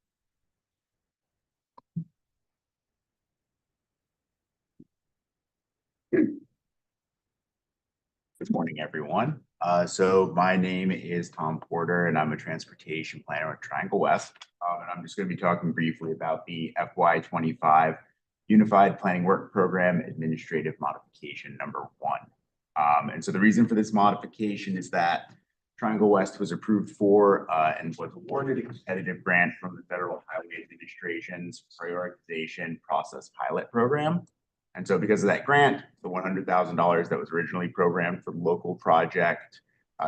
Good morning, everyone. So my name is Tom Porter and I'm a transportation planner at Triangle West. And I'm just going to be talking briefly about the FY25 Unified Planning Work Program Administrative Modification number 1. And so the reason for this modification is that Triangle West was approved for and was awarded a competitive grant from the Federal Highway Administration's Prioritization Process Pilot Program. And so because of that grant, the $100,000 that was originally programmed for the local project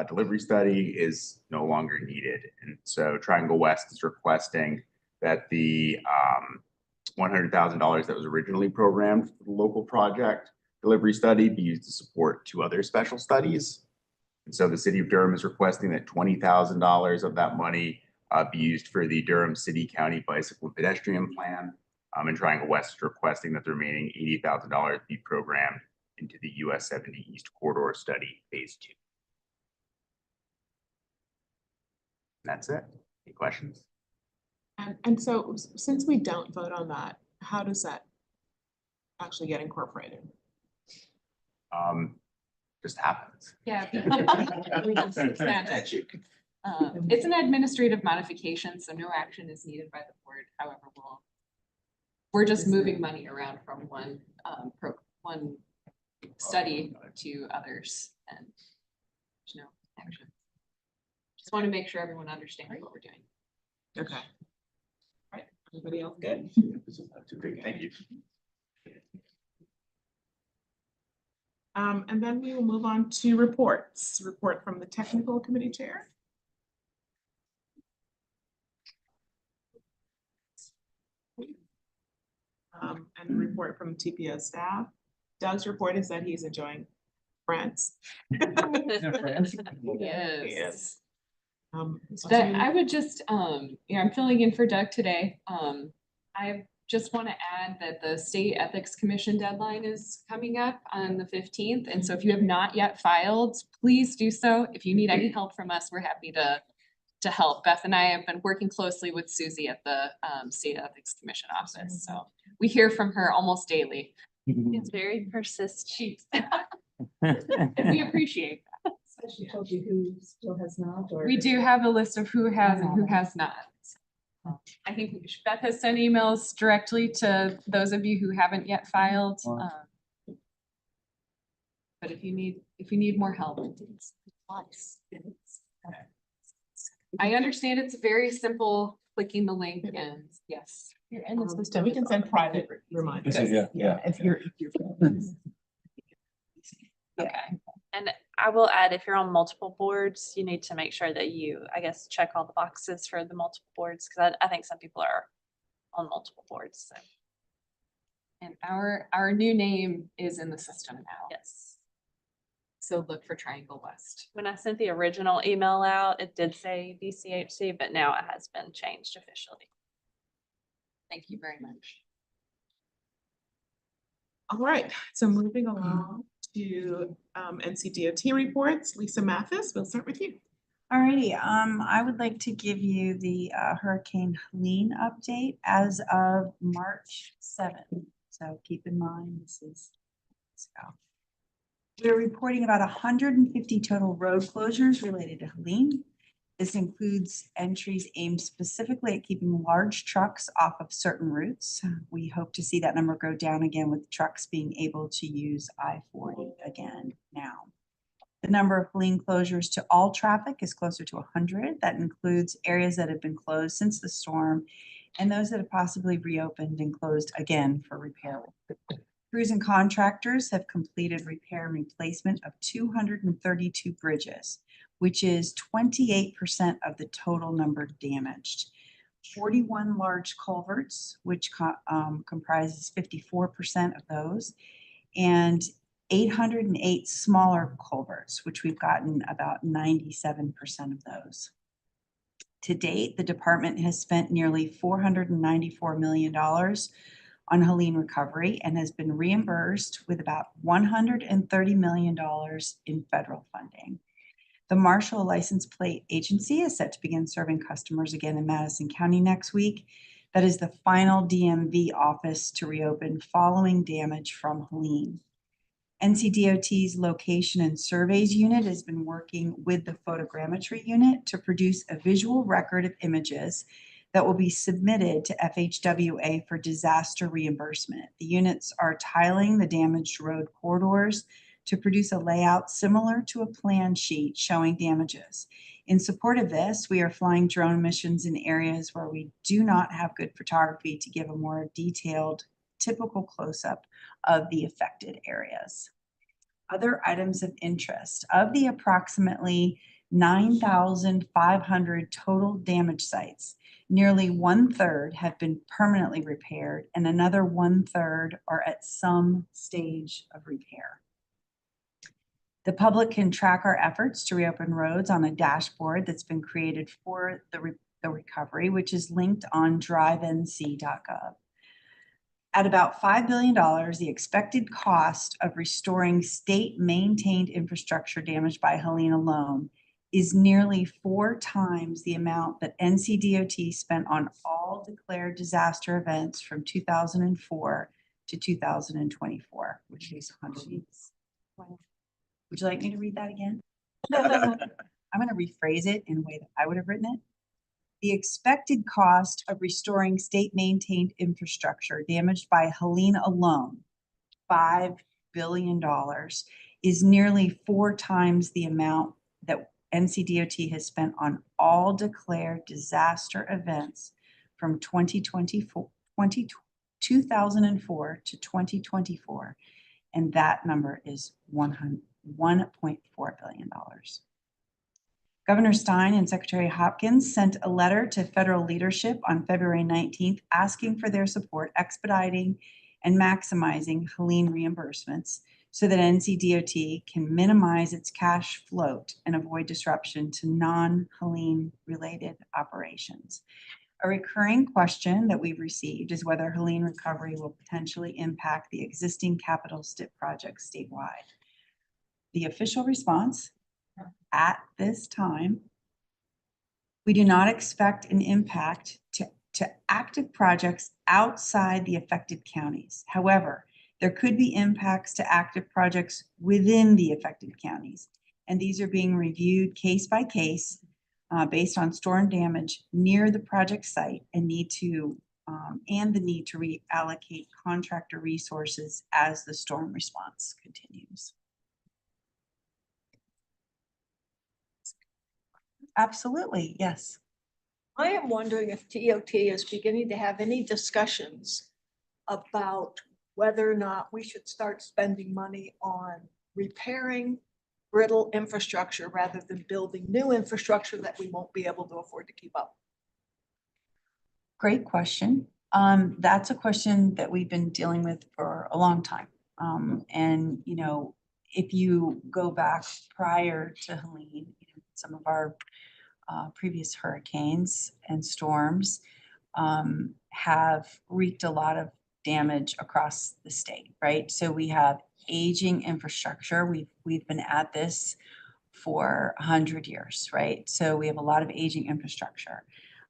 delivery study is no longer needed. And so Triangle West is requesting that the $100,000 that was originally programmed for the local project delivery study be used to support 2 other special studies. And so the city of Durham is requesting that $20,000 of that money be used for the Durham City County Bicycle and Pedestrian Plan. And Triangle West is requesting that the remaining $80,000 be programmed into the US 70 East Corridor Study Phase 2. That's it. Any questions? And so since we don't vote on that, how does that actually get incorporated? Just happens. Yeah. We just sent it. It's an administrative modification, so no action is needed by the board. However, we're just moving money around from one study to others, and there's no action. Just want to make sure everyone understands what we're doing. Okay. All right, everybody else good? Thank you. And then we will move on to reports. Report from the technical committee chair. And report from TPO staff. Doug's report is that he's enjoying France. Yes. Yes. That I would just, yeah, I'm filling in for Doug today. I just want to add that the State Ethics Commission deadline is coming up on the 15th. And so if you have not yet filed, please do so. If you need any help from us, we're happy to help. Beth and I have been working closely with Susie at the State Ethics Commission office. So we hear from her almost daily. It's very persistent. And we appreciate that. She told you who still has not, or? We do have a list of who has and who has not. I think Beth has sent emails directly to those of you who haven't yet filed. But if you need more help. I understand it's very simple, clicking the link and yes. You're in the system. We can send private reminders. Yeah. If you're. Okay. And I will add, if you're on multiple boards, you need to make sure that you, I guess, check all the boxes for the multiple boards, because I think some people are on multiple boards, so. And our new name is in the system now. Yes. So look for Triangle West. When I sent the original email out, it did say DCHC, but now it has been changed officially. Thank you very much. All right, so moving along to NCDOT reports. Lisa Mathis, we'll start with you. Alrighty, I would like to give you the Hurricane Helene update as of March 7th. So keep in mind, this is, we're reporting about 150 total road closures related to Helene. This includes entries aimed specifically at keeping large trucks off of certain routes. We hope to see that number go down again with trucks being able to use I-40 again now. The number of Helene closures to all traffic is closer to 100. That includes areas that have been closed since the storm and those that have possibly reopened and closed again for repair. Crews and contractors have completed repair and replacement of 232 bridges, which is 28% of the total number damaged. 41 large culverts, which comprises 54% of those, and 808 smaller culverts, which we've gotten about 97% of those. To date, the department has spent nearly $494 million on Helene recovery and has been reimbursed with about $130 million in federal funding. The Marshall License Plate Agency is set to begin serving customers again in Madison County next week. That is the final DMV office to reopen following damage from Helene. NCDOT's Location and Surveys Unit has been working with the Photogrammetry Unit to produce a visual record of images that will be submitted to FHWA for disaster reimbursement. The units are tiling the damaged road corridors to produce a layout similar to a plan sheet showing damages. In support of this, we are flying drone missions in areas where we do not have good photography to give a more detailed, typical close-up of the affected areas. Other items of interest. Of the approximately 9,500 total damage sites, nearly 1/3 have been permanently repaired and another 1/3 are at some stage of repair. The public can track our efforts to reopen roads on a dashboard that's been created for the recovery, which is linked on drivenc.gov. At about $5 billion, the expected cost of restoring state-maintained infrastructure damaged by Helene alone is nearly 4 times the amount that NCDOT spent on all declared disaster events from 2004 to 2024, which is 100. Would you like me to read that again? I'm gonna rephrase it in a way that I would have written it. The expected cost of restoring state-maintained infrastructure damaged by Helene alone, $5 billion, is nearly 4 times the amount that NCDOT has spent on all declared disaster events from 2024 2004 to 2024. And that number is $1.4 billion. Governor Stein and Secretary Hopkins sent a letter to federal leadership on February 19th asking for their support expediting and maximizing Helene reimbursements so that NCDOT can minimize its cash float and avoid disruption to non-Helene related operations. A recurring question that we've received is whether Helene recovery will potentially impact the existing capital STIP projects statewide. The official response at this time, we do not expect an impact to active projects outside the affected counties. However, there could be impacts to active projects within the affected counties, and these are being reviewed case by case based on storm damage near the project site and the need to reallocate contractor resources as the storm response continues. Absolutely, yes. I am wondering if TOT is beginning to have any discussions about whether or not we should start spending money on repairing brittle infrastructure rather than building new infrastructure that we won't be able to afford to keep up. Great question. That's a question that we've been dealing with for a long time. And, you know, if you go back prior to Helene, some of our previous hurricanes and storms have wreaked a lot of damage across the state, right? So we have aging infrastructure. We've been at this for 100 years, right? So we have a lot of aging infrastructure.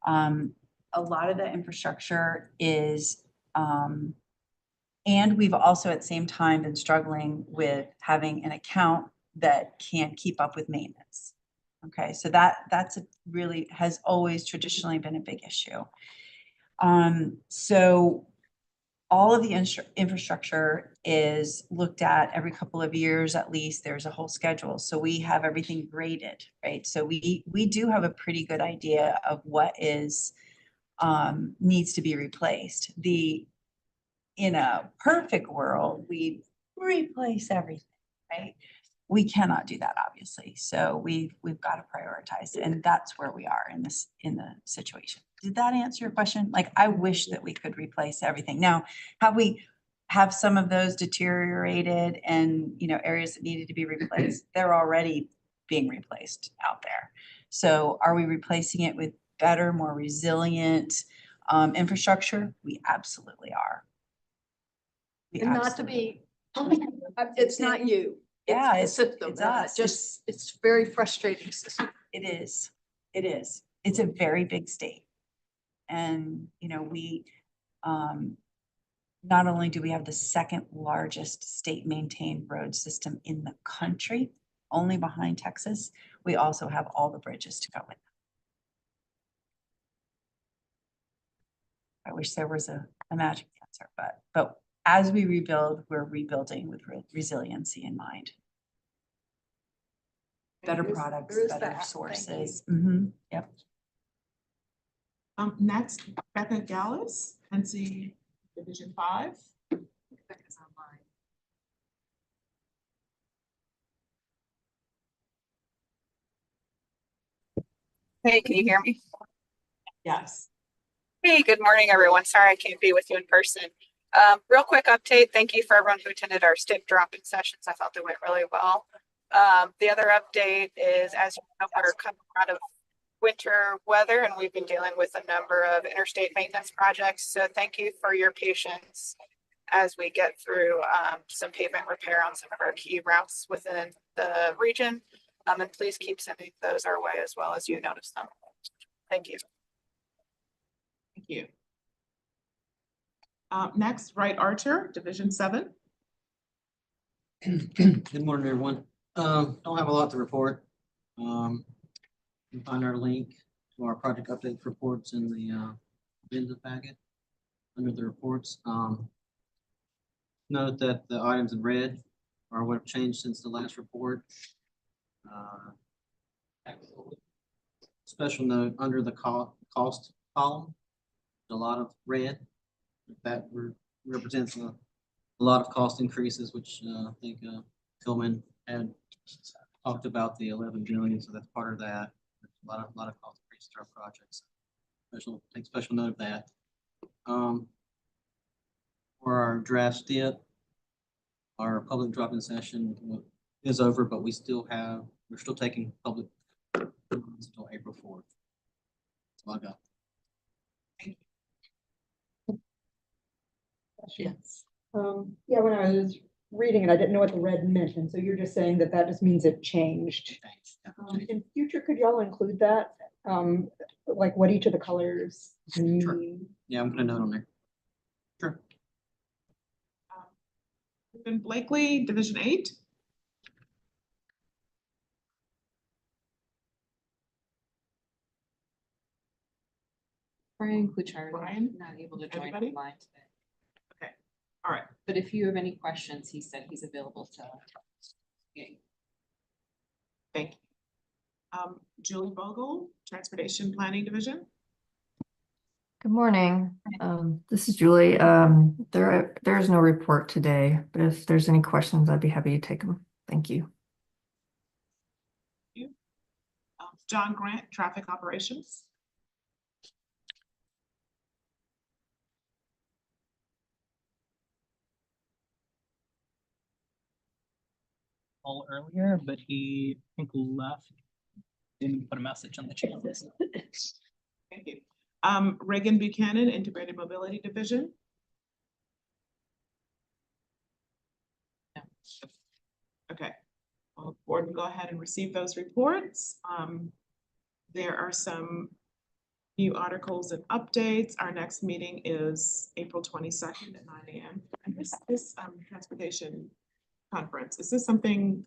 A lot of the infrastructure is, and we've also at the same time been struggling with having an account that can't keep up with maintenance. Okay, so that's really has always traditionally been a big issue. So all of the infrastructure is looked at every couple of years at least. There's a whole schedule. So we have everything graded, right? So we do have a pretty good idea of what is needs to be replaced. In a perfect world, we replace everything, right? We cannot do that, obviously. So we've got to prioritize, and that's where we are in the situation. Did that answer your question? Like, I wish that we could replace everything. Now, have some of those deteriorated and, you know, areas that needed to be replaced, they're already being replaced out there. So are we replacing it with better, more resilient infrastructure? We absolutely are. And not to be, it's not you. Yeah, It's the system. it's us. It's very frustrating system. It is. It is. It's a very big state. And, you know, we, not only do we have the second largest state maintained road system in the country, only behind Texas, we also have all the bridges to go with. I wish there was a magic answer, but as we rebuild, we're rebuilding with resiliency in mind. Better products, better sources. Yep. Next, Becca Gallus, NC Division 5. Becca's online. Hey, can you hear me? Yes. Hey, good morning, everyone. Sorry I can't be with you in person. Real quick update. Thank you for everyone who attended our STIP drop-in sessions. I thought they went really well. The other update is, as you know, we're coming out of winter weather and we've been dealing with a number of interstate maintenance projects. So thank you for your patience as we get through some pavement repair on some of our key routes within the region. And please keep sending those our way as well as you notice them. Thank you. Thank you. Next, Wright Archer, Division 7. Good morning, everyone. Don't have a lot to report. You can find our link to our project update reports in the agenda packet under the reports. Note that the items in red are what have changed since the last report. Special note under the cost column, a lot of red. That represents a lot of cost increases, which I think Tillman had talked about the 11 billion, so that's part of that. There's a lot of cost increases to our projects. Take special note of that. For our draft STIP, our public drop-in session is over, but we're still taking public until April 4th. That's all I got. Yes. Yeah, when I was reading it, I didn't know what the red meant, and so you're just saying that that just means it changed. In future, could y'all include that? Like what each of the colors mean? Yeah, I'm gonna note on there. Sure. Then Blakely, Division 8. Brian Kluchar, Brian? not able to join Anybody? online today. Okay, all right. But if you have any questions, he said he's available to. Thank you. Julie Vogel, Transportation Planning Division. Good morning. This is Julie. There is no report today, but if there's any questions, I'd be happy to take them. Thank you. John Grant, Traffic Operations. Call earlier, but he, I think, left. Didn't put a message on the channel. Thank you. Reagan Buchanan, Integrated Mobility Division. No. Okay. Well, board will go ahead and receive those reports. There are some new articles and updates. Our next meeting is April 22nd at 9 a.m. And this transportation conference, is this something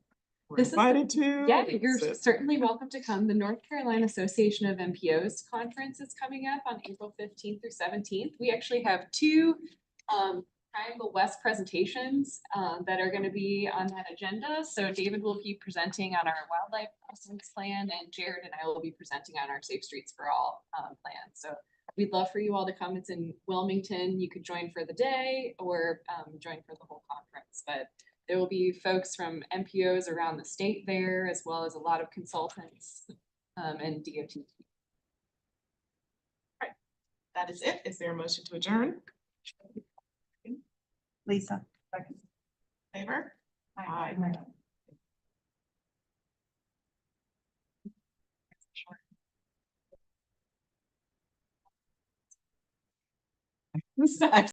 we're invited to? Yeah, you're certainly welcome to come. The North Carolina Association of MPOs conference is coming up on April 15th through 17th. We actually have two Triangle West presentations that are going to be on that agenda. So David will be presenting on our wildlife presence plan, and Jared and I will be presenting on our Safe Streets for All plan. So we'd love for you all to come. It's in Wilmington. You could join for the day or join for the whole conference, but there will be folks from MPOs around the state there, as well as a lot of consultants and DOT. All right, that is it. Is there a motion to adjourn? Lisa. Favor? Aye. Who's that?